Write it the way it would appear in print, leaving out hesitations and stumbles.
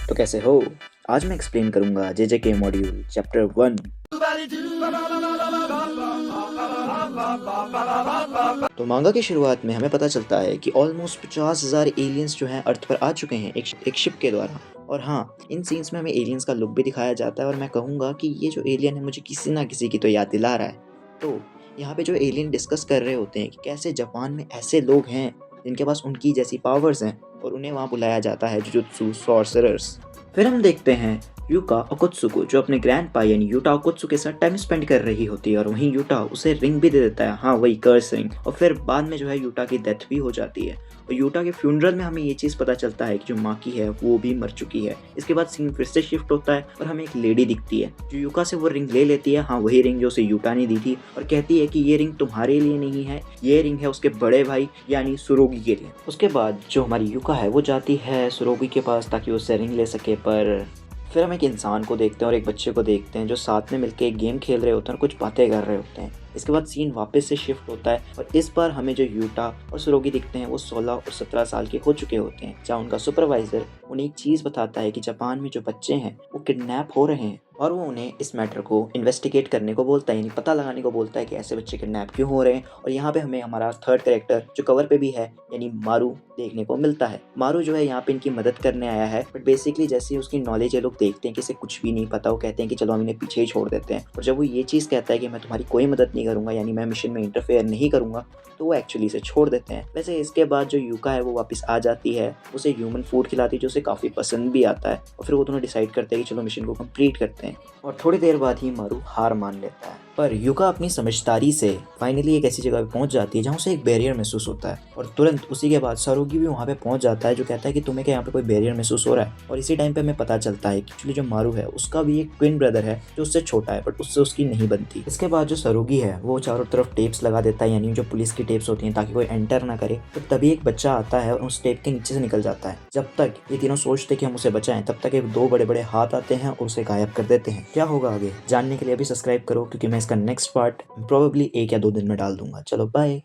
तो कैसे हो? आज मैं एक्सप्लेन करूंगा जेजेके मॉड्यूल चैप्टर 1। तो मांगा की शुरुआत में हमें पता चलता है कि ऑलमोस्ट 50,000 एलियंस जो हैं अर्थ पर आ चुके हैं एक शिप के द्वारा। और हाँ, इन सीन्स में हमें एलियंस का लुक भी दिखाया जाता है और मैं कहूँगा कि ये जो एलियन है मुझे किसी ना किसी की तो याद दिला रहा है। तो यहाँ पे जो एलियन डिस्कस कर रहे होते हैं कि कैसे जापान में ऐसे लोग हैं जिनके पास उनकी जैसी पावर्स हैं और उन्हें वहाँ बुलाया जाता है जुजुत्सु सॉर्सरर्स। फिर हम देखते हैं यूका ओकुत्सुको जो अपने ग्रैंडपा यानी यूटा ओकुत्सु के साथ टाइम स्पेंड कर रही होती है और वहीं यूटा उसे रिंग भी दे देता है, हाँ वही कर्स रिंग। और फिर बाद में जो है यूटा की डेथ भी हो जाती है और यूटा के फ्यूनरल में हमें ये चीज़ पता चलता है कि जो माकी है वो भी मर चुकी है। इसके बाद सीन फिर से शिफ्ट होता है और हमें एक लेडी दिखती है जो यूका से वो रिंग ले लेती है, हाँ वही रिंग जो उसे यूटा ने दी थी, और कहती है कि ये रिंग तुम्हारे लिए नहीं है, ये रिंग है उसके बड़े भाई यानी सुरोगी के लिए। उसके बाद जो हमारी यूका है वो जाती है सुरोगी के पास ताकि वो उसे रिंग ले सके। पर फिर हम एक इंसान को देखते हैं और एक बच्चे को देखते हैं जो साथ में मिलकर एक गेम खेल रहे होते हैं और कुछ बातें कर रहे होते हैं। इसके बाद सीन वापस से शिफ्ट होता है और इस बार हमें जो यूटा और सुरोगी दिखते हैं वो 16 और 17 साल के हो चुके होते हैं, जहाँ उनका सुपरवाइजर उन्हें एक चीज़ बताता है कि जापान में जो बच्चे हैं वो किडनैप हो रहे हैं और वो उन्हें इस मैटर को इन्वेस्टिगेट करने को बोलता है, यानी पता लगाने को बोलता है कि ऐसे बच्चे किडनैप क्यों हो रहे हैं। और यहाँ पे हमें हमारा थर्ड कैरेक्टर जो कवर पे भी है यानी मारू देखने को मिलता है। मारू जो है यहाँ पे इनकी मदद करने आया है, बट बेसिकली जैसे ही उसकी नॉलेज ये लोग देखते हैं कि इसे कुछ भी नहीं पता, वो कहते हैं कि चलो हम इन्हें पीछे ही छोड़ देते हैं। और जब वो ये चीज़ कहता है कि मैं तुम्हारी कोई मदद नहीं करूँगा यानी मैं मिशन में इंटरफेयर नहीं करूँगा, तो वो एक्चुअली इसे छोड़ देते हैं। वैसे इसके बाद जो यूका है वो वापस आ जाती है, उसे ह्यूमन फूड खिलाती है जो उसे काफ़ी पसंद भी आता है और फिर वो दोनों डिसाइड करते हैं कि चलो मिशन को कंप्लीट करते हैं। और थोड़ी देर बाद ही मारू हार मान लेता है। पर यूका अपनी समझदारी से फाइनली एक ऐसी जगह पे पहुंच जाती है जहाँ उसे एक बैरियर महसूस होता है और तुरंत उसी के बाद सरोगी भी वहाँ पे पहुंच जाता है जो कहता है कि तुम्हें क्या यहाँ पे कोई बैरियर महसूस हो रहा है। और इसी टाइम पे हमें पता चलता है कि एक्चुअली जो मारू है उसका भी एक ट्विन ब्रदर है जो उससे छोटा है, बट उससे उसकी नहीं बनती। इसके बाद जो सरोगी है वो चारों तरफ टेप्स लगा देता है, यानी जो पुलिस की टेप्स होती हैं ताकि कोई एंटर ना करे। तो तभी एक बच्चा आता है और उस टेप के नीचे से निकल जाता है। जब तक ये तीनों सोचते कि हम उसे बचाएं तब तक एक दो बड़े बड़े हाथ आते हैं और उसे गायब कर देते हैं। क्या होगा आगे जानने के लिए अभी सब्सक्राइब करो क्योंकि मैं इसका नेक्स्ट पार्ट प्रोबेबली 1 या 2 दिन में डाल दूंगा। चलो बाय।